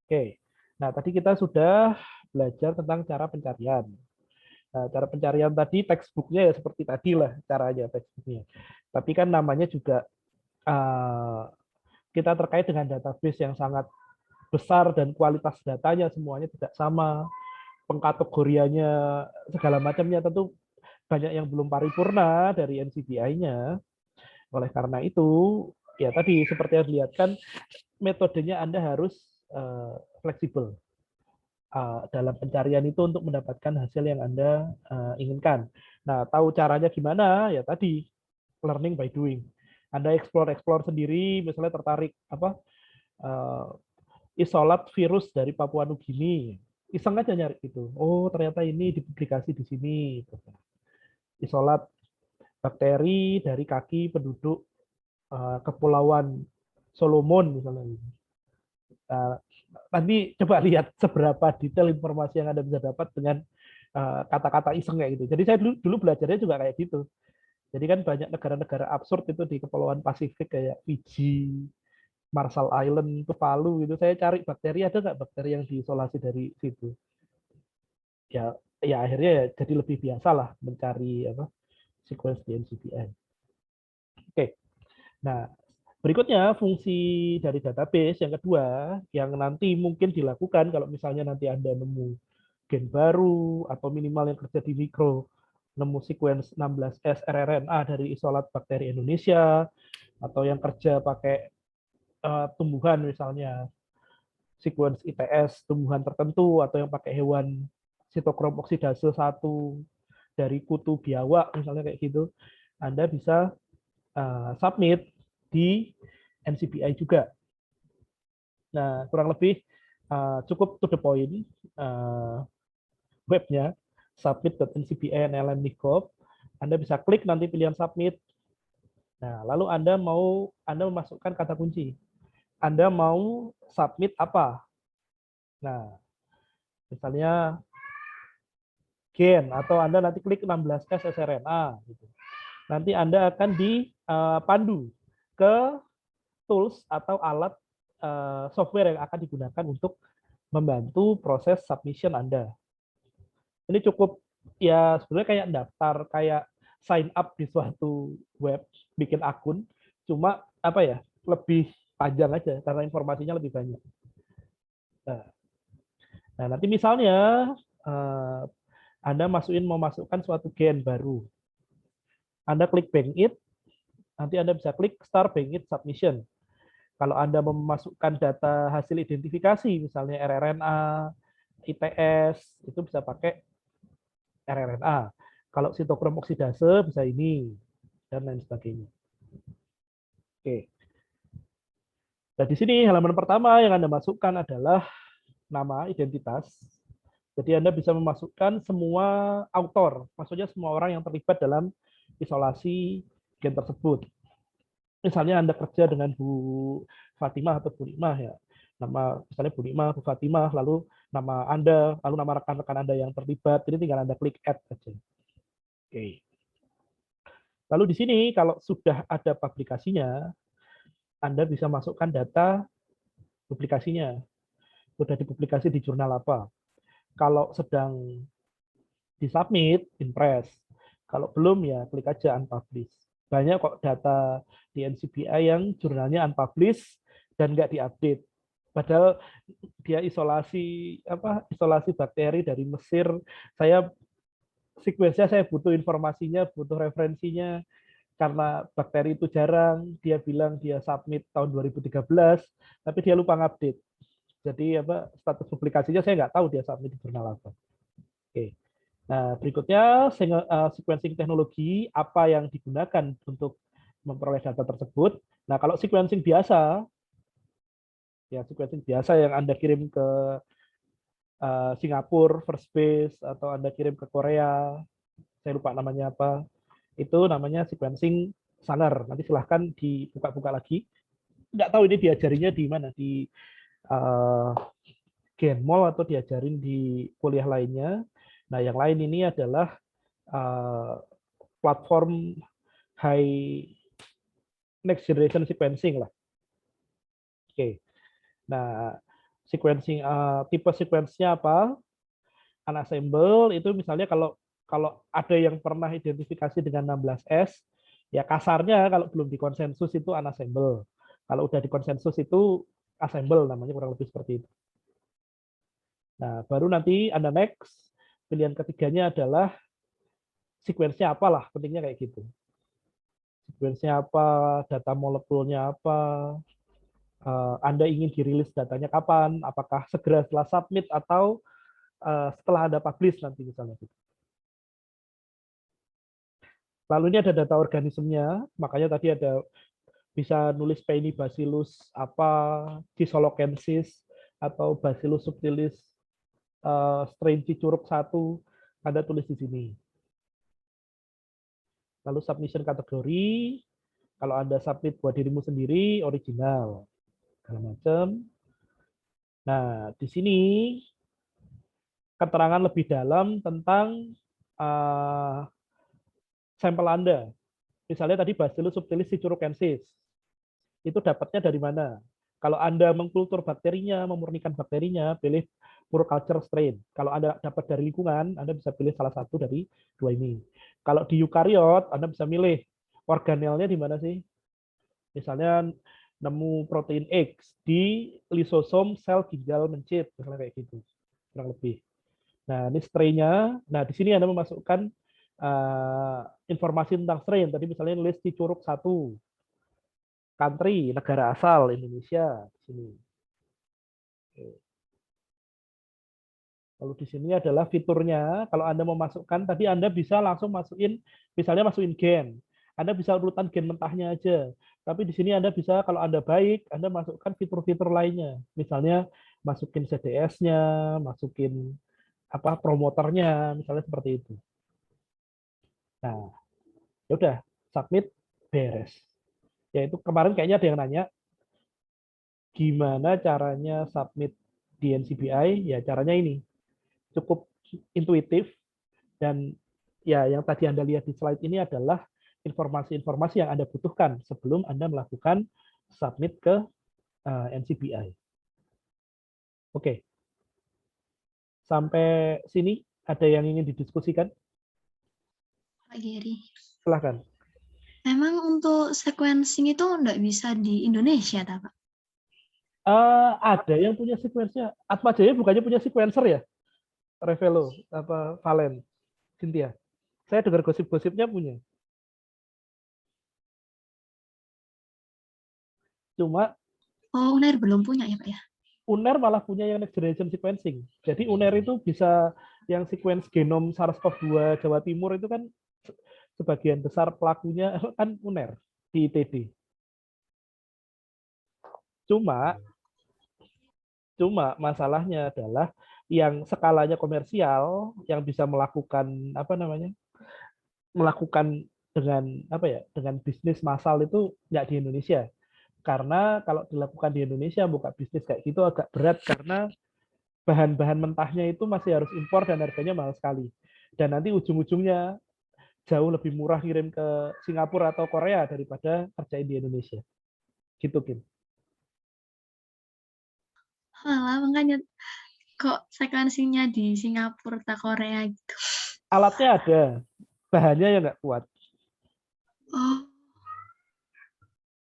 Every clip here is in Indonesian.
Oke. Nah, tadi kita sudah belajar tentang cara pencarian. Nah, cara pencarian tadi textbooknya ya seperti tadi lah caranya textbooknya. Tapi kan namanya juga kita terkait dengan database yang sangat besar dan kualitas datanya semuanya tidak sama, pengkategoriannya segala macamnya tentu banyak yang belum paripurna dari NCBI-nya. Oleh karena itu, ya tadi seperti yang dilihat kan metodenya Anda harus fleksibel dalam pencarian itu untuk mendapatkan hasil yang Anda inginkan. Nah, tahu caranya gimana? Ya tadi learning by doing. Anda explore sendiri, misalnya tertarik uh, isolat virus dari Papua Nugini. Iseng aja nyari itu. Oh, ternyata ini dipublikasi di sini. Isolat bakteri dari kaki penduduk Kepulauan Solomon misalnya. Nanti coba lihat seberapa detail informasi yang Anda bisa dapat dengan kata-kata iseng kayak gitu. Jadi saya dulu belajarnya juga kayak gitu. Jadi kan banyak negara-negara absurd itu di Kepulauan Pasifik kayak Fiji, Marshall Island, Tuvalu gitu. Saya cari bakteri, ada nggak bakteri yang diisolasi dari situ. Ya, ya akhirnya ya jadi lebih biasa lah mencari sequence di NCBI. Oke, nah berikutnya fungsi dari database yang kedua yang nanti mungkin dilakukan kalau misalnya nanti Anda nemu gen baru atau minimal yang kerja di mikro, nemu sequence 16S rRNA dari isolat bakteri Indonesia atau yang kerja pakai tumbuhan misalnya sequence ITS tumbuhan tertentu atau yang pakai hewan sitokrom oksidase 1 dari kutu biawak misalnya kayak gitu, Anda bisa submit di NCBI juga. Nah, kurang lebih cukup to the point webnya submit.ncbi.nlm.nicop. Anda bisa klik nanti pilihan submit. Nah, lalu Anda memasukkan kata kunci. Anda mau submit apa? Nah, misalnya gen atau Anda nanti klik 16S sRNA gitu. Nanti Anda akan dipandu ke tools atau alat software yang akan digunakan untuk membantu proses submission Anda. Ini cukup ya sebenarnya kayak daftar, kayak sign up di suatu web, bikin akun, cuma lebih panjang aja karena informasinya lebih banyak. Nah nanti misalnya Anda mau masukkan suatu gen baru, Anda klik Bank It, nanti Anda bisa klik Start Bank It Submission. Kalau Anda memasukkan data hasil identifikasi, misalnya rRNA, ITS, itu bisa pakai rRNA. Kalau sitokrom oksidase bisa ini, dan lain sebagainya. Oke. Nah, di sini halaman pertama yang Anda masukkan adalah nama identitas. Jadi Anda bisa memasukkan semua autor, maksudnya semua orang yang terlibat dalam isolasi gen tersebut. Misalnya Anda kerja dengan Bu Fatimah atau Bu Nikmah ya. Nama misalnya Bu Nikmah, Bu Fatimah, lalu nama Anda, lalu nama rekan-rekan Anda yang terlibat. Jadi tinggal Anda klik add aja. Oke. Lalu di sini kalau sudah ada publikasinya, Anda bisa masukkan data publikasinya. Sudah dipublikasi di jurnal apa. Kalau sedang disubmit, impress. Kalau belum ya klik aja unpublish. Banyak kok data di NCBI yang jurnalnya unpublished dan nggak diupdate. Padahal dia isolasi bakteri dari Mesir. Saya sequence-nya saya butuh informasinya, butuh referensinya karena bakteri itu jarang. Dia bilang dia submit tahun 2013, tapi dia lupa ngupdate. Jadi status publikasinya saya nggak tahu dia submit di jurnal apa. Oke. Nah, berikutnya sequencing teknologi apa yang digunakan untuk memperoleh data tersebut. Nah, kalau sequencing biasa, ya sequencing biasa yang Anda kirim ke Singapura, First Base, atau Anda kirim ke Korea, saya lupa namanya apa, itu namanya sequencing Sanger. Nanti silahkan dibuka-buka lagi. Nggak tahu ini diajarinya di mana, di Genmol atau diajarin di kuliah lainnya. Nah, yang lain ini adalah platform high next generation sequencing lah. Oke. Nah, sequencing, tipe sequence-nya apa, unassemble itu misalnya kalau kalau ada yang pernah identifikasi dengan 16S, ya kasarnya kalau belum dikonsensus itu unassemble. Kalau udah dikonsensus itu assemble namanya, kurang lebih seperti itu. Nah, baru nanti Anda next, pilihan ketiganya adalah sequence-nya apalah, pentingnya kayak gitu. Sequence-nya apa, data molekulnya apa, Anda ingin dirilis datanya kapan, apakah segera setelah submit atau setelah Anda publish nanti misalnya. Lalu ini ada data organismenya, makanya tadi ada bisa nulis Bacillus apa, Disolocensis, atau Bacillus subtilis strain Cicurug 1, Anda tulis di sini. Lalu submission kategori, kalau Anda submit buat dirimu sendiri, original, segala macam. Nah, di sini keterangan lebih dalam tentang sampel Anda. Misalnya tadi Bacillus subtilis cicurucensis. Itu dapatnya dari mana? Kalau Anda mengkultur bakterinya, memurnikan bakterinya, pilih pure culture strain. Kalau Anda dapat dari lingkungan, Anda bisa pilih salah satu dari dua ini. Kalau di eukariot, Anda bisa milih organelnya di mana sih? Misalnya nemu protein X di lisosom sel ginjal mencit, misalnya kayak gitu, kurang lebih. Nah, ini strain-nya. Nah, di sini Anda memasukkan informasi tentang strain. Tadi misalnya nulis Cicurug 1, country, negara asal, Indonesia. Di sini. Lalu di sini adalah fiturnya. Kalau Anda memasukkan, tadi Anda bisa langsung masukin, misalnya masukin gen. Anda bisa urutan gen mentahnya aja. Tapi di sini Anda bisa, kalau Anda baik, Anda masukkan fitur-fitur lainnya. Misalnya masukin CDS-nya, masukin apa promoternya, misalnya seperti itu. Nah, ya udah, submit, beres. Ya itu kemarin kayaknya ada yang nanya, gimana caranya submit di NCBI? Ya caranya ini, cukup intuitif. Dan ya yang tadi Anda lihat di slide ini adalah informasi-informasi yang Anda butuhkan sebelum Anda melakukan submit ke NCBI. Oke. Sampai sini ada yang ingin didiskusikan? Pak Geri. Silahkan. Memang untuk sequencing itu nggak bisa di Indonesia, Pak? Ada yang punya sequence-nya. Atma Jaya bukannya punya sequencer ya? Revelo, apa Valen, Cynthia. Saya dengar gosip-gosipnya punya. Cuma UNER belum punya ya, Pak ya? UNER malah punya yang next generation sequencing. Jadi UNER itu bisa yang sequence genom SARS-CoV-2 Jawa Timur itu kan sebagian besar pelakunya kan UNER di ITB. Cuma masalahnya adalah yang skalanya komersial yang bisa melakukan apa namanya? Melakukan dengan apa ya? Dengan bisnis massal itu nggak di Indonesia. Karena kalau dilakukan di Indonesia buka bisnis kayak gitu agak berat karena bahan-bahan mentahnya itu masih harus impor dan harganya mahal sekali. Dan nanti ujung-ujungnya jauh lebih murah kirim ke Singapura atau Korea daripada kerjain di Indonesia. Gitu, Kim. Malah makanya kok sequencingnya di Singapura atau Korea gitu. Alatnya ada, bahannya yang nggak kuat. Oh,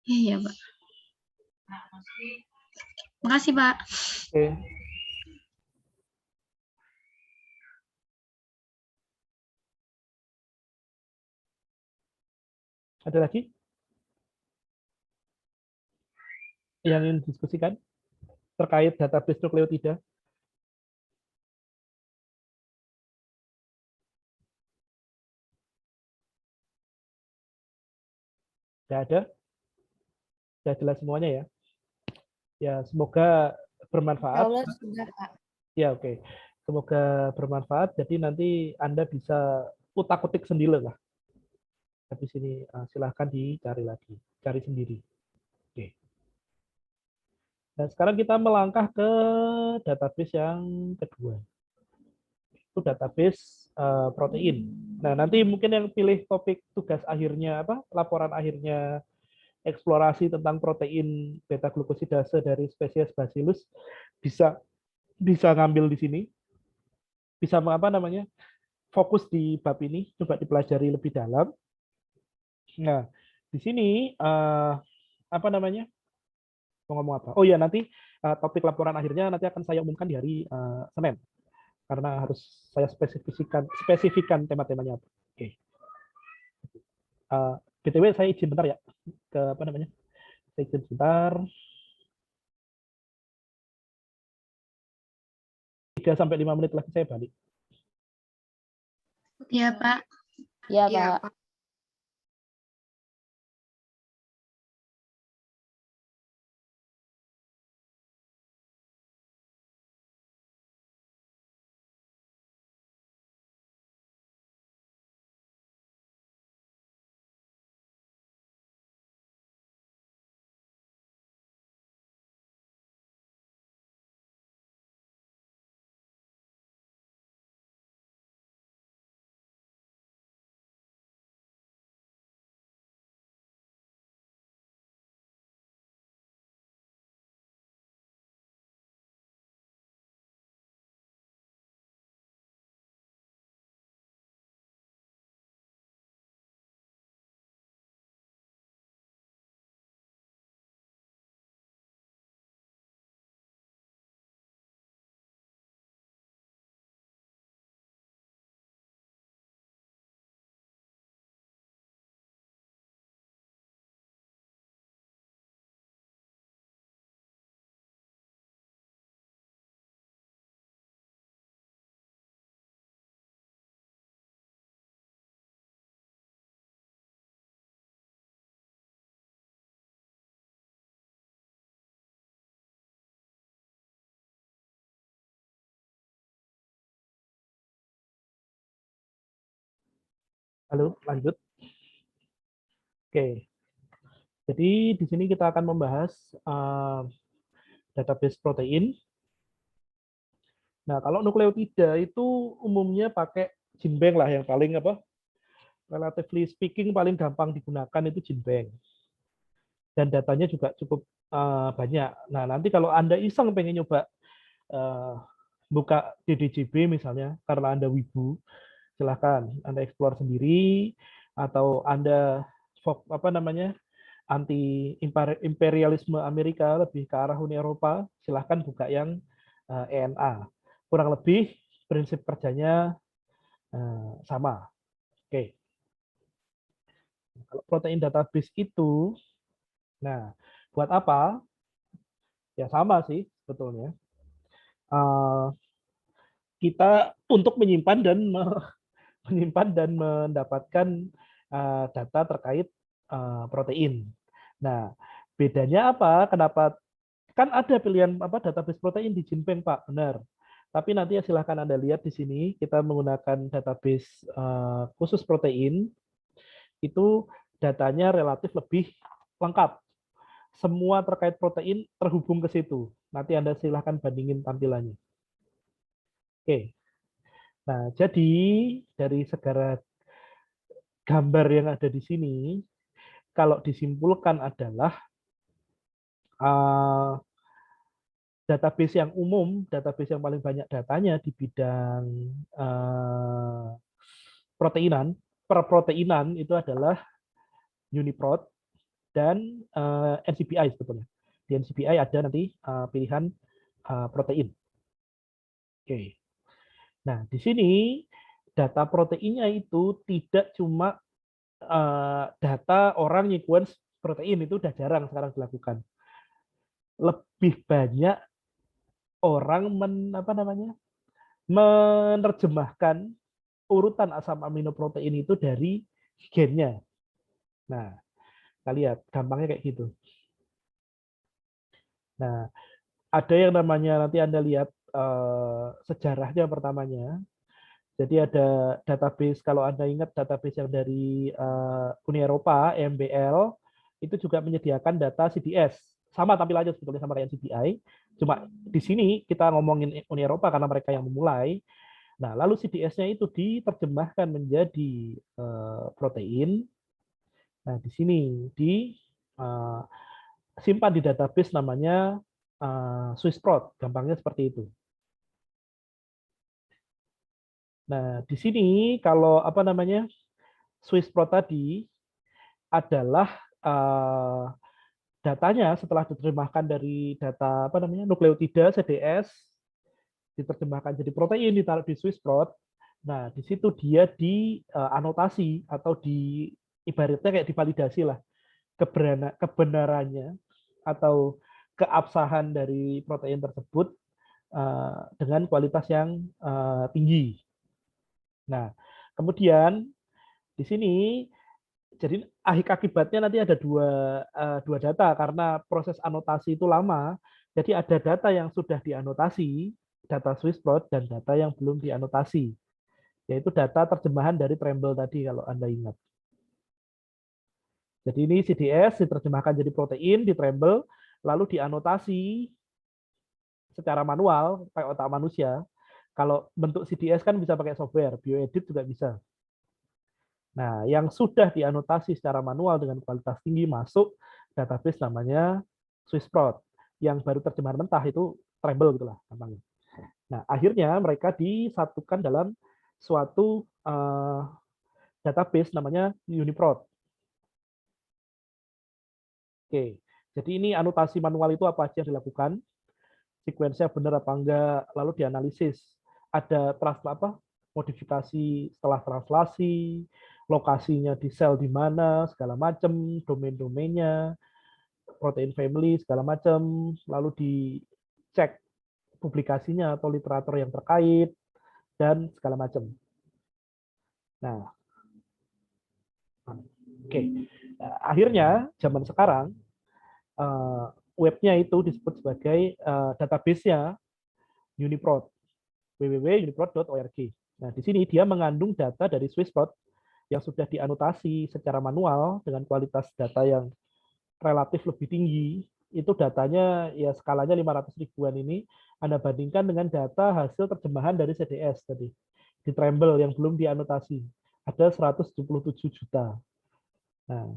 iya Pak. Makasih Pak. Oke. Ada lagi yang ingin diskusikan terkait database nukleotida? Tidak ada? Sudah jelas semuanya ya? Ya, semoga bermanfaat. Allah sudah, Pak. Ya, oke. Semoga bermanfaat. Jadi nanti Anda bisa utak-utik sendiri lah. Habis ini silahkan dicari lagi, cari sendiri. Oke. Nah, sekarang kita melangkah ke database yang kedua. Itu database protein. Nah, nanti mungkin yang pilih topik tugas akhirnya apa? Laporan akhirnya eksplorasi tentang protein beta glukosidase dari spesies Bacillus bisa ngambil di sini, bisa fokus di bab ini, coba dipelajari lebih dalam. Nah, di sini mau ngomong apa? Oh ya, nanti topik laporan akhirnya nanti akan saya umumkan di hari Senin, karena harus saya spesifikkan tema-temanya apa. Oke. BTW saya izin bentar ya ke Saya izin bentar. 3-5 menit lagi saya balik. Iya, Pak. Iya, Pak. Halo, lanjut. Oke. Jadi di sini kita akan membahas database protein. Nah, kalau nukleotida itu umumnya pakai GenBank lah yang paling relatively speaking paling gampang digunakan itu GenBank. Dan datanya juga cukup banyak. Nah, nanti kalau Anda iseng pengen nyoba buka DDJB misalnya karena Anda wibu, silahkan Anda explore sendiri atau Anda anti imperialisme Amerika lebih ke arah Uni Eropa, silahkan buka yang ENA. Kurang lebih prinsip kerjanya sama. Oke. Kalau protein database itu, nah buat apa? Ya sama sih sebetulnya. Kita untuk menyimpan dan mendapatkan data terkait protein. Nah, bedanya apa? Kenapa? Kan ada pilihan database protein di GenBank, Pak. Benar. Tapi nanti ya silahkan Anda lihat di sini, kita menggunakan database khusus protein, itu datanya relatif lebih lengkap. Semua terkait protein terhubung ke situ. Nanti Anda silahkan bandingin tampilannya. Oke. Nah, jadi dari segala gambar yang ada di sini, kalau disimpulkan adalah database yang umum, database yang paling banyak datanya di bidang perproteinan itu adalah UniProt dan NCBI sebetulnya. Di NCBI ada nanti pilihan protein. Oke. Nah, di sini data proteinnya itu tidak cuma data orang sequence protein, itu udah jarang sekarang dilakukan. Lebih banyak orang menerjemahkan urutan asam amino protein itu dari gennya. Nah, kita lihat gampangnya kayak gitu. Nah, ada yang namanya nanti Anda lihat sejarahnya pertamanya. Jadi ada database, kalau Anda ingat database yang dari Uni Eropa, EMBL, itu juga menyediakan data CDS. Sama tampilannya sebetulnya sama kayak CDI. Cuma di sini kita ngomongin Uni Eropa karena mereka yang memulai. Nah, lalu CDS-nya itu diterjemahkan menjadi protein. Nah, di sini disimpan di database namanya Swiss prot, gampangnya seperti itu. Nah, di sini kalau apa namanya Swiss prot tadi adalah datanya setelah diterjemahkan dari data apa namanya nukleotida CDS, diterjemahkan jadi protein, ditaruh di Swiss prot. Nah, di situ dia dianotasi atau di ibaratnya kayak divalidasi lah kebenarannya atau keabsahan dari protein tersebut dengan kualitas yang tinggi. Nah, kemudian di sini jadi akibatnya nanti ada dua data karena proses anotasi itu lama. Jadi ada data yang sudah dianotasi, data Swiss prot dan data yang belum dianotasi, yaitu data terjemahan dari Tremble tadi kalau Anda ingat. Jadi ini CDS diterjemahkan jadi protein di Tremble, lalu dianotasi secara manual pakai otak manusia. Kalau bentuk CDS kan bisa pakai software, bioedit juga bisa. Nah, yang sudah dianotasi secara manual dengan kualitas tinggi masuk database namanya Swiss prot. Yang baru terjemahan mentah itu Tremble gitulah gampangnya. Nah, akhirnya mereka disatukan dalam suatu database namanya UniProt. Oke, jadi ini anotasi manual itu apa aja yang dilakukan, sekuensinya benar apa enggak, lalu dianalisis. Ada modifikasi setelah translasi, lokasinya di sel di mana, segala macam, domain-domainnya, protein family, segala macam, lalu dicek publikasinya atau literatur yang terkait, dan segala macam. Nah, oke. Nah, akhirnya zaman sekarang webnya itu disebut sebagai database-nya UniProt, www.uniprot.org. Nah, di sini dia mengandung data dari Swissprot yang sudah dianotasi secara manual dengan kualitas data yang relatif lebih tinggi. Itu datanya ya skalanya 500 ribuan ini Anda bandingkan dengan data hasil terjemahan dari CDS tadi di Tremble yang belum dianotasi. Ada 177 juta. Nah,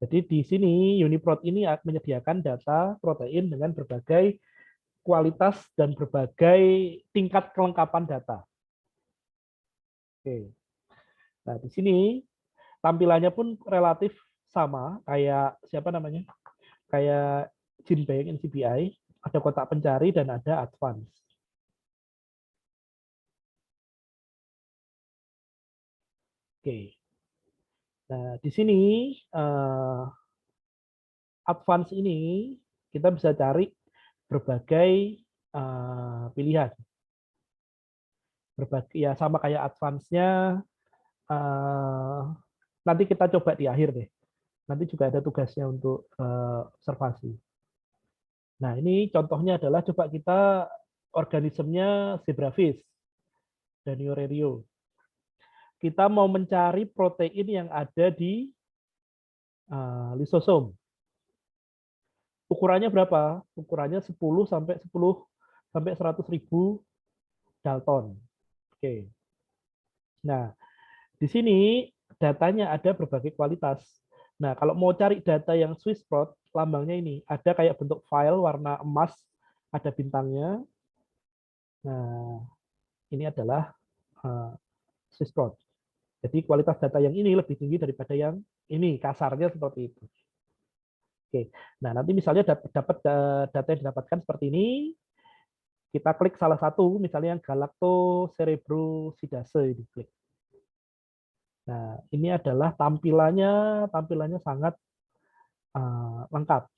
jadi di sini UniProt ini menyediakan data protein dengan berbagai kualitas dan berbagai tingkat kelengkapan data. Oke. Nah, di sini tampilannya pun relatif sama kayak siapa namanya? Kayak GenBank NCBI, ada kotak pencari dan ada advance. Oke. Nah, di sini advance ini kita bisa cari berbagai pilihan. Berbagai ya sama kayak advance-nya nanti kita coba di akhir deh. Nanti juga ada tugasnya untuk observasi. Nah, ini contohnya adalah coba kita organismenya zebrafish dan Neorerio. Kita mau mencari protein yang ada di lisosom. Ukurannya berapa? Ukurannya 10 sampai 100.000 Dalton. Oke. Nah, di sini datanya ada berbagai kualitas. Nah, kalau mau cari data yang Swissprot, lambangnya ini. Ada kayak bentuk file warna emas, ada bintangnya. Nah, ini adalah Swissprot. Jadi kualitas data yang ini lebih tinggi daripada yang ini, kasarnya seperti itu. Oke, nah nanti misalnya dapat data yang didapatkan seperti ini, kita klik salah satu, misalnya yang galactocerebrosidase ini klik. Nah, ini adalah tampilannya sangat lengkap.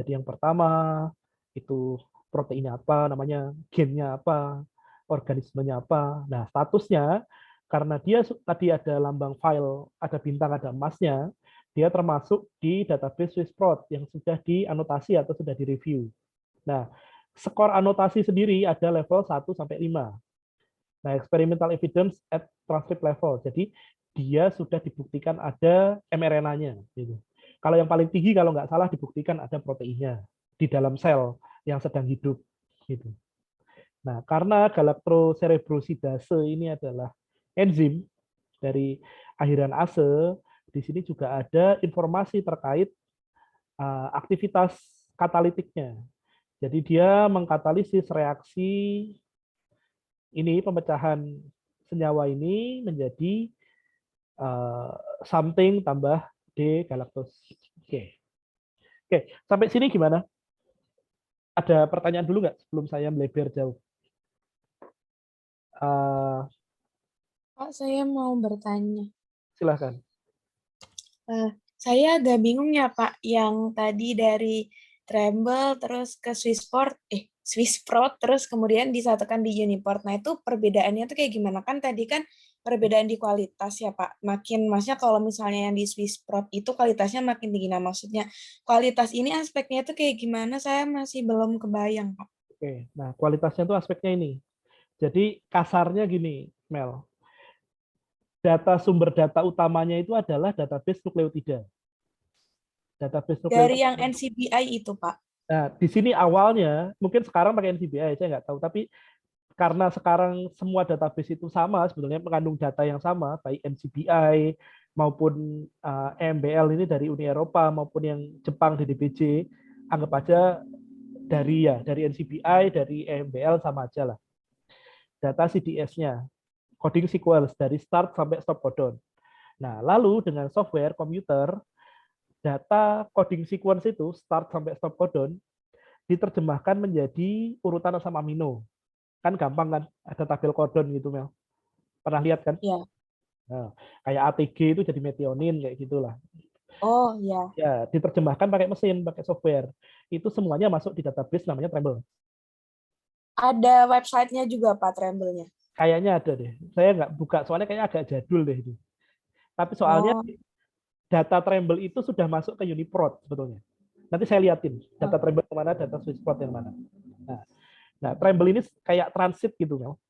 Jadi yang pertama itu proteinnya apa, namanya gennya apa, organismenya apa. Nah, statusnya karena dia tadi ada lambang file, ada bintang, ada emasnya, dia termasuk di database Swissprot yang sudah dianotasi atau sudah direview. Nah, skor anotasi sendiri ada level 1 sampai 5. Nah, experimental evidence at transcript level. Jadi dia sudah dibuktikan ada mRNA-nya. Gitu. Kalau yang paling tinggi kalau nggak salah dibuktikan ada proteinnya di dalam sel yang sedang hidup. Gitu. Nah, karena galactocerebrosidase ini adalah enzim dari akhiran ase, di sini juga ada informasi terkait aktivitas katalitiknya. Jadi dia mengkatalisis reaksi ini, pemecahan senyawa ini menjadi something tambah D-galactose. Oke. Oke, sampai sini gimana? Ada pertanyaan dulu nggak sebelum saya melebar jauh? Pak, saya mau bertanya. Silahkan. Saya agak bingung ya, Pak, yang tadi dari Tremble terus ke Swissport terus kemudian disatukan di Uniport. Nah, itu perbedaannya tuh kayak gimana? Kan tadi kan perbedaan di kualitas ya, Pak. Maksudnya kalau misalnya yang di Swissport itu kualitasnya makin tinggi. Nah, maksudnya kualitas ini aspeknya tuh kayak gimana? Saya masih belum kebayang, Pak. Oke, nah kualitasnya itu aspeknya ini. Jadi kasarnya gini, Mel. Sumber data utamanya itu adalah database nukleotida. Database Dari nukleotida. yang NCBI itu, Pak. Nah, di sini awalnya, mungkin sekarang pakai NCBI, saya nggak tahu, tapi karena sekarang semua database itu sama, sebetulnya mengandung data yang sama, baik NCBI maupun EMBL ini dari Uni Eropa maupun yang Jepang DDBJ, anggap aja dari NCBI, dari EMBL sama aja lah. Data CDS-nya, coding sequence dari start sampai stop codon. Nah, lalu dengan software komputer, data coding sequence itu start sampai stop codon diterjemahkan menjadi urutan asam amino. Kan gampang kan, ada tabel codon gitu, Mel. Pernah lihat kan? Iya. Nah, kayak ATG itu jadi metionin kayak gitulah. Oh, ya. Ya, diterjemahkan pakai mesin, pakai software. Itu semuanya masuk di database namanya Tremble. Ada websitenya juga, Pak, Tremble-nya. Kayaknya ada deh. Saya nggak buka, soalnya kayaknya agak jadul deh itu. Tapi soalnya data Tremble itu sudah masuk ke Uniprot sebetulnya. Nanti saya liatin data Tremble yang mana, data Swissport yang mana. Nah, Tremble ini kayak transit gitu, Mel.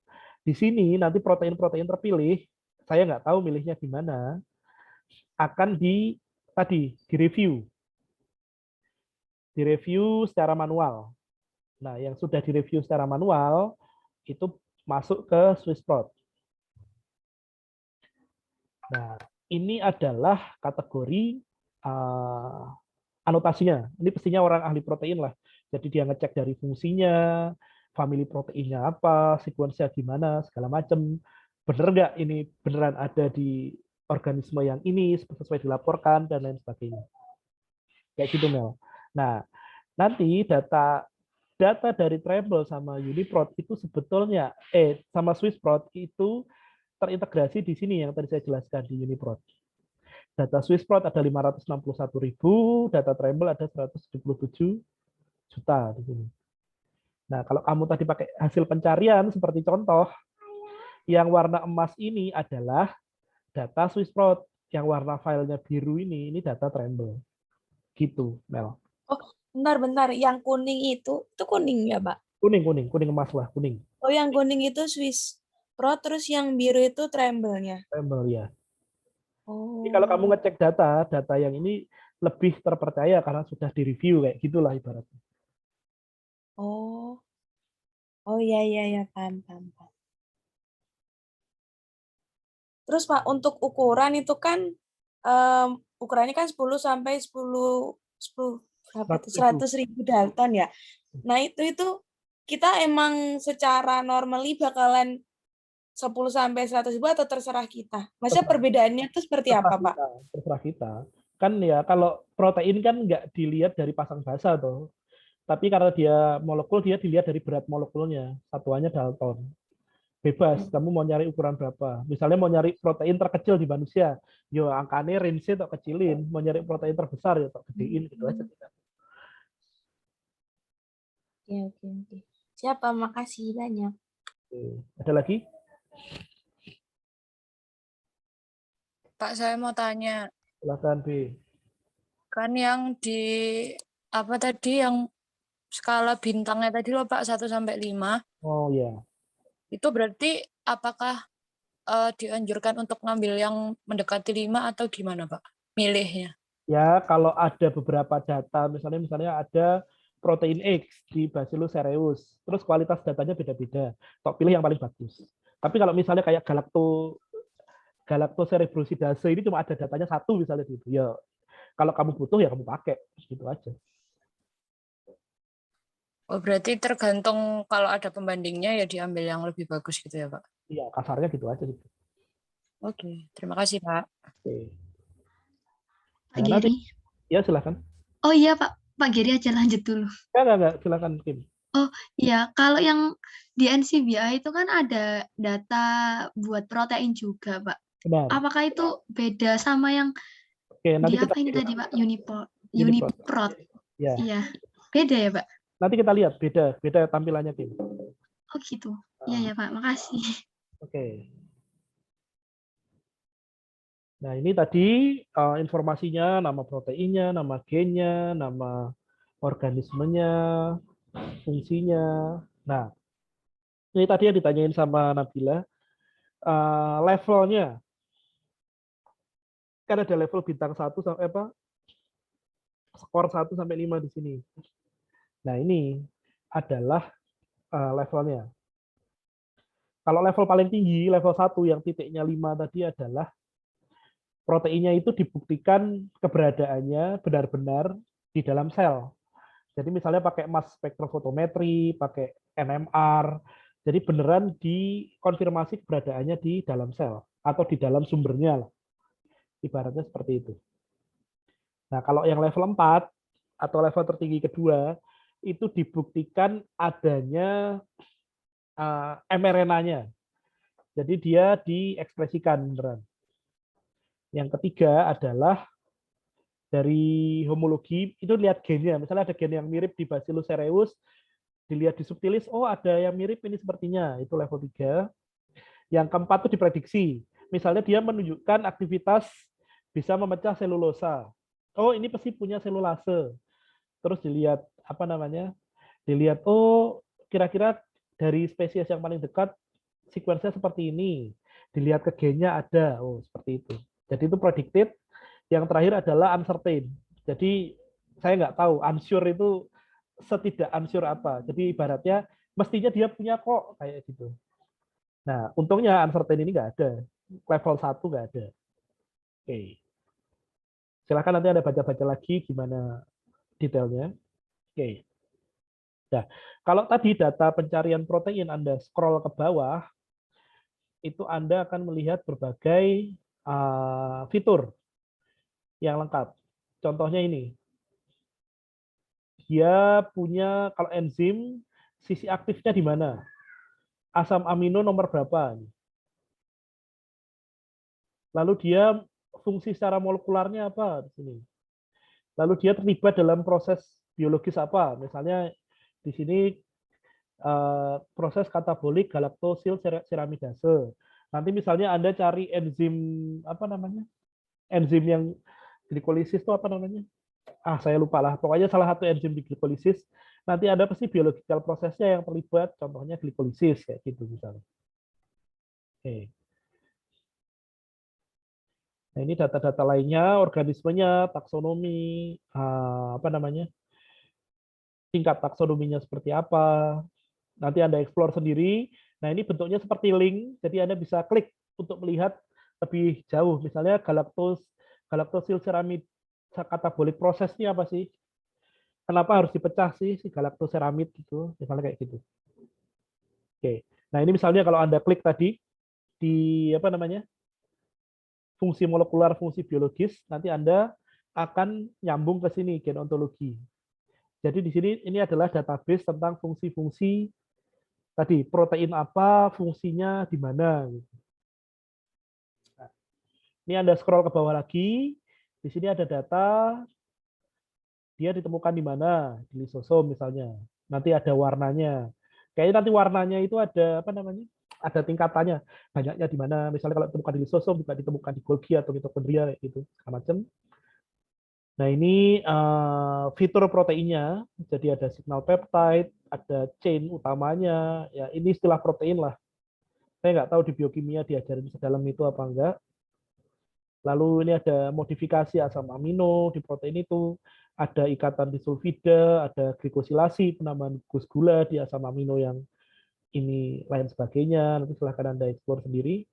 Di sini nanti protein-protein terpilih, saya nggak tahu milihnya gimana, akan direview secara manual. Nah, yang sudah direview secara manual itu masuk ke Swissport. Nah, ini adalah kategori anotasinya. Ini pastinya orang ahli protein lah. Jadi dia ngecek dari fungsinya, family proteinnya apa, sekuensinya gimana, segala macam. Bener nggak ini beneran ada di organisme yang ini sesuai dilaporkan dan lain sebagainya. Kayak gitu, Mel. Nah, nanti data dari Tremble sama Uniprot itu sebetulnya sama Swissport itu terintegrasi di sini yang tadi saya jelaskan di Uniprot. Data Swissport ada 561.000, data Tremble ada 177 juta di sini. Nah, kalau kamu tadi pakai hasil pencarian seperti contoh, yang warna emas ini adalah data Swissport, yang warna filenya biru ini data Tremble. Gitu, Mel. Oh, bentar. Yang kuning itu kuning ya, Pak? Kuning emas lah, kuning. Oh, yang kuning itu Swissport, terus yang biru itu Tremble-nya. Tremble ya. Oh. Jadi kalau kamu ngecek data yang ini lebih terpercaya karena sudah direview kayak gitulah ibaratnya. Oh. Oh iya, paham. Terus Pak, untuk ukuran itu kan ukurannya kan 10 sampai 100.000 Dalton ya. Nah, itu kita emang secara normally bakalan 10 sampai 100.000 atau terserah kita? Maksudnya perbedaannya itu seperti apa, Pak? Terserah kita. Kan ya kalau protein kan nggak dilihat dari pasang basa tuh. Tapi karena dia molekul, dia dilihat dari berat molekulnya. Satuannya Dalton. Bebas, kamu mau nyari ukuran berapa. Misalnya mau nyari protein terkecil di manusia, yo angkanya range-nya tok kecilin. Mau nyari protein terbesar, ya tok gedein, gitu aja. Oke. Siapa? Makasih banyak. Ada lagi? Pak, saya mau tanya. Silakan, B. Kan yang di apa tadi yang skala bintangnya tadi loh Pak 1 sampai 5. Oh ya. Itu berarti apakah dianjurkan untuk ngambil yang mendekati 5 atau gimana Pak? Milihnya. Ya, kalau ada beberapa data, misalnya ada protein X di Bacillus cereus, terus kualitas datanya beda-beda. Tok pilih yang paling bagus. Tapi kalau misalnya kayak galactocerebrosidase ini cuma ada datanya 1 misalnya gitu. Ya, kalau kamu butuh ya kamu pakai, gitu aja. Oh, berarti tergantung kalau ada pembandingnya ya diambil yang lebih bagus gitu ya, Pak? Iya, kasarnya gitu aja gitu. Oke, terima kasih, Pak. Oke. Pak Nah, nanti Geri. ya silakan. Oh iya Pak Geri aja lanjut dulu. Enggak, silakan Kim. Oh iya, kalau yang di NCBI itu kan ada data buat protein juga, Pak. Benar. Apakah itu beda sama yang Oke, di nanti kita apa ini tadi, Pak? Uniprot. Uniprot. Ya, Iya. Beda ya, Pak? nanti kita lihat beda tampilannya Kim. Oh gitu. Iya ya, Pak. Makasih. Oke. Nah, ini tadi informasinya, nama proteinnya, nama gennya, nama organismenya, fungsinya. Nah, ini tadi yang ditanyain sama Nabila, levelnya. Kan ada level bintang 1 sampai apa? Skor 1 sampai 5 di sini. Nah, ini adalah levelnya. Kalau level paling tinggi, level 1 yang titiknya 5 tadi adalah proteinnya itu dibuktikan keberadaannya benar-benar di dalam sel. Jadi misalnya pakai mass spektrofotometri, pakai NMR, jadi beneran dikonfirmasi keberadaannya di dalam sel atau di dalam sumbernya lah. Ibaratnya seperti itu. Nah, kalau yang level 4 atau level tertinggi kedua itu dibuktikan adanya mRNA-nya. Jadi dia diekspresikan beneran. Yang ketiga adalah dari homologi, itu lihat gennya. Misalnya ada gen yang mirip di Bacillus cereus, dilihat di subtilis, oh ada yang mirip ini sepertinya, itu level 3. Yang keempat itu diprediksi. Misalnya dia menunjukkan aktivitas bisa memecah selulosa. Oh, ini pasti punya selulase. Terus dilihat apa namanya? Dilihat oh kira-kira dari spesies yang paling dekat sekuensinya seperti ini. Dilihat ke gennya ada. Oh, seperti itu. Jadi itu predicted. Yang terakhir adalah uncertain. Jadi saya nggak tahu unsure itu setidak unsure apa. Jadi ibaratnya mestinya dia punya kok kayak gitu. Nah, untungnya uncertain ini nggak ada. Level 1 nggak ada. Oke. Silakan nanti Anda baca-baca lagi gimana detailnya. Oke. Nah, kalau tadi data pencarian protein Anda scroll ke bawah, itu Anda akan melihat berbagai fitur yang lengkap. Contohnya ini. Dia punya, kalau enzim, sisi aktifnya di mana? Asam amino nomor berapa? Lalu dia fungsi secara molekularnya apa di sini? Lalu dia terlibat dalam proses biologis apa? Misalnya di sini proses katabolik galaktosil ceramidase. Nanti misalnya Anda cari enzim apa namanya? Enzim yang glikolisis itu apa namanya? Saya lupa lah. Pokoknya salah satu enzim di glikolisis. Nanti ada pasti biological prosesnya yang terlibat. Contohnya glikolisis kayak gitu misalnya. Oke. Nah, ini data-data lainnya, organismenya, taksonomi, apa namanya, tingkat taksonominya seperti apa. Nanti Anda explore sendiri. Nah, ini bentuknya seperti link, jadi Anda bisa klik untuk melihat lebih jauh. Misalnya galaktosil ceramid katabolik prosesnya apa sih? Kenapa harus dipecah sih si galaktoseramid gitu? Misalnya kayak gitu. Oke. Nah, ini misalnya kalau Anda klik tadi di apa namanya? Fungsi molekular, fungsi biologis, nanti Anda akan nyambung ke sini gen ontologi. Jadi di sini ini adalah database tentang fungsi-fungsi tadi protein apa, fungsinya di mana. Nah, ini Anda scroll ke bawah lagi, di sini ada data dia ditemukan di mana, di lisosom misalnya. Nanti ada warnanya. Kayaknya nanti warnanya itu ada apa namanya? Ada tingkatannya. Banyaknya di mana? Misalnya kalau ditemukan di lisosom juga ditemukan di Golgi atau mitokondria gitu, macam. Nah, ini fitur proteinnya. Jadi ada signal peptide, ada chain utamanya. Ya, ini istilah protein lah. Saya nggak tahu di biokimia diajarin sedalam itu apa enggak. Lalu ini ada modifikasi asam amino di protein itu, ada ikatan disulfida, ada glikosilasi, penambahan gugus gula di asam amino yang ini lain sebagainya. Nanti silahkan Anda explore sendiri.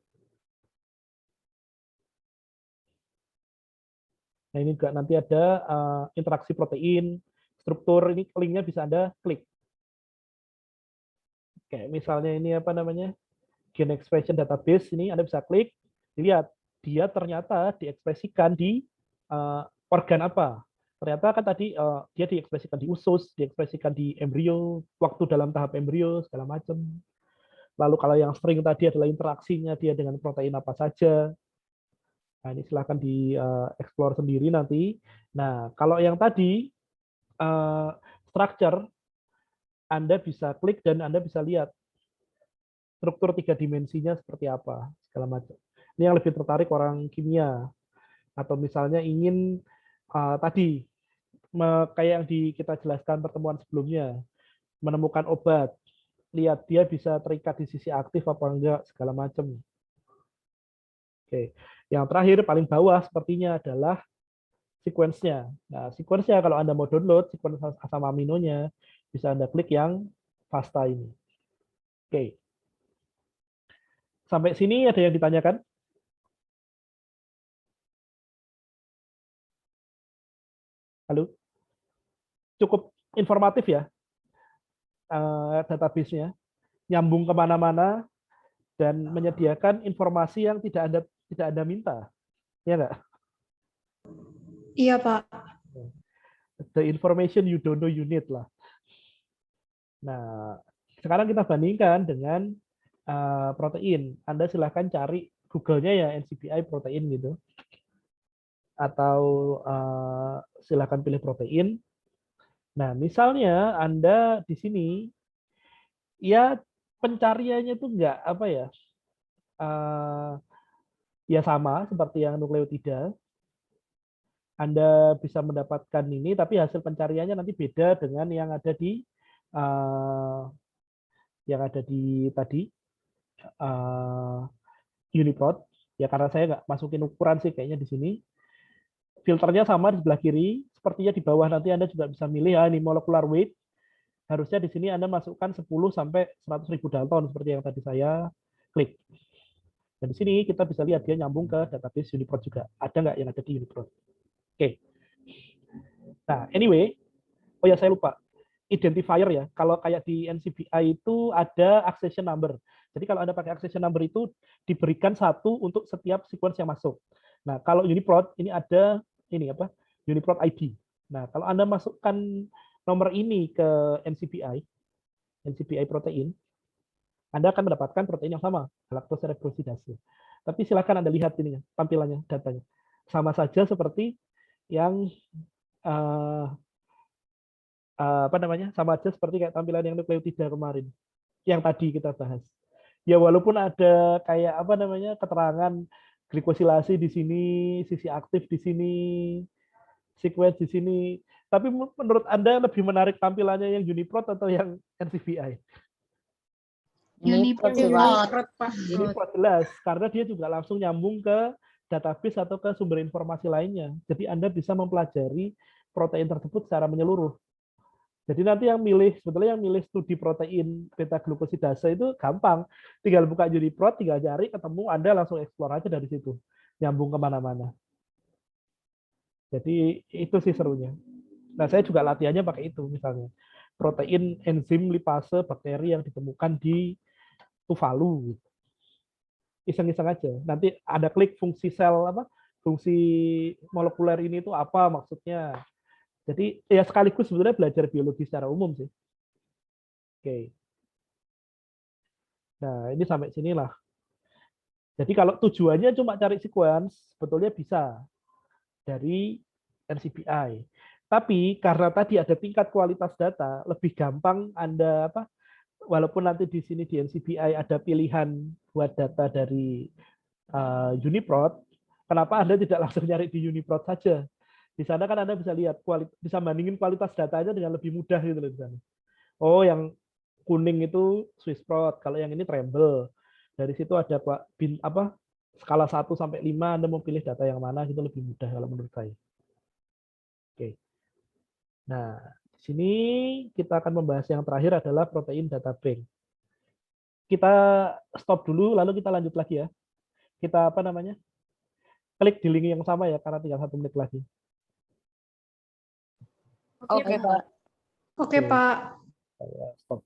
Nah, ini juga nanti ada interaksi protein, struktur, ini linknya bisa Anda klik. Kayak misalnya ini apa namanya? Gene expression database ini Anda bisa klik, dilihat dia ternyata diekspresikan di organ apa. Ternyata kan tadi dia diekspresikan di usus, diekspresikan di embrio, waktu dalam tahap embrio, segala macam. Lalu kalau yang string tadi adalah interaksinya dia dengan protein apa saja. Nah, ini silahkan di-explore sendiri nanti. Nah, kalau yang tadi, structure, Anda bisa klik dan Anda bisa lihat struktur 3 dimensinya seperti apa, segala macam. Ini yang lebih tertarik orang kimia. Atau misalnya ingin tadi, kayak yang kita jelaskan pertemuan sebelumnya, menemukan obat, lihat dia bisa terikat di sisi aktif apa enggak, segala macam. Oke, yang terakhir paling bawah sepertinya adalah sequence-nya. Nah, sequence-nya kalau Anda mau download sequence asam aminonya, bisa Anda klik yang FASTA ini. Oke. Sampai sini ada yang ditanyakan? Halo? Cukup informatif ya database-nya, nyambung kemana-mana dan menyediakan informasi yang tidak Anda minta, ya nggak? Iya, Pak. The information you don't know you need lah. Nah, sekarang kita bandingkan dengan protein. Anda silahkan cari Google-nya ya NCBI protein gitu, atau silahkan pilih protein. Nah, misalnya Anda di sini ya pencariannya itu enggak apa ya, ya sama seperti yang nukleotida. Anda bisa mendapatkan ini, tapi hasil pencariannya nanti beda dengan yang ada di tadi UniProt. Ya karena saya nggak masukin ukuran sih kayaknya di sini. Filternya sama di sebelah kiri, sepertinya di bawah nanti Anda juga bisa milih ini molecular weight. Harusnya di sini Anda masukkan 10 sampai 100.000 Dalton seperti yang tadi saya klik. Dan di sini kita bisa lihat dia nyambung ke database UniProt juga. Ada nggak yang ada di UniProt? Oke. Nah, anyway, oh ya saya lupa. Identifier ya. Kalau kayak di NCBI itu ada accession number. Jadi kalau Anda pakai accession number itu diberikan satu untuk setiap sequence yang masuk. Nah, kalau UniProt ini ada ini apa? UniProt ID. Nah, kalau Anda masukkan nomor ini ke NCBI protein, Anda akan mendapatkan protein yang sama, galactose ribossidase. Tapi silakan Anda lihat ini tampilannya, datanya. Sama saja seperti yang apa namanya? Sama aja seperti kayak tampilan yang nukleotida kemarin yang tadi kita bahas. Ya walaupun ada kayak apa namanya? Keterangan glikosilasi di sini, sisi aktif di sini, sequence di sini. Tapi menurut Anda lebih menarik tampilannya yang UniProt atau yang NCBI? UniProt sih, Pak. UniProt, Pak. UniProt jelas, karena dia juga langsung nyambung ke database atau ke sumber informasi lainnya. Jadi Anda bisa mempelajari protein tersebut secara menyeluruh. Jadi nanti sebetulnya yang milih studi protein beta glukosidase itu gampang. Tinggal buka UniProt, tinggal cari, ketemu, Anda langsung explore aja dari situ. Nyambung kemana-mana. Jadi itu sih serunya. Nah, saya juga latihannya pakai itu misalnya. Protein enzim lipase bakteri yang ditemukan di Tuvalu. Iseng-iseng aja. Nanti ada klik fungsi sel apa? Fungsi molekuler ini itu apa maksudnya. Jadi ya sekaligus sebenarnya belajar biologi secara umum sih. Oke. Nah, ini sampai sinilah. Jadi kalau tujuannya cuma cari sequence, sebetulnya bisa dari NCBI. Tapi karena tadi ada tingkat kualitas data, lebih gampang Anda apa? Walaupun nanti di sini di NCBI ada pilihan buat data dari UniProt, kenapa Anda tidak langsung nyari di UniProt saja? Di sana kan Anda bisa lihat bisa bandingin kualitas datanya dengan lebih mudah gitu loh di sana. Oh, yang kuning itu Swissprot, kalau yang ini Tremble. Dari situ ada skala 1 sampai 5 Anda mau pilih data yang mana gitu lebih mudah kalau menurut saya. Oke. Nah, di sini kita akan membahas yang terakhir adalah protein data bank. Kita stop dulu lalu kita lanjut lagi ya. Kita apa namanya? Klik di link yang sama ya karena tinggal 1 menit lagi. Oke, Pak. Oke, Pak. Saya stop.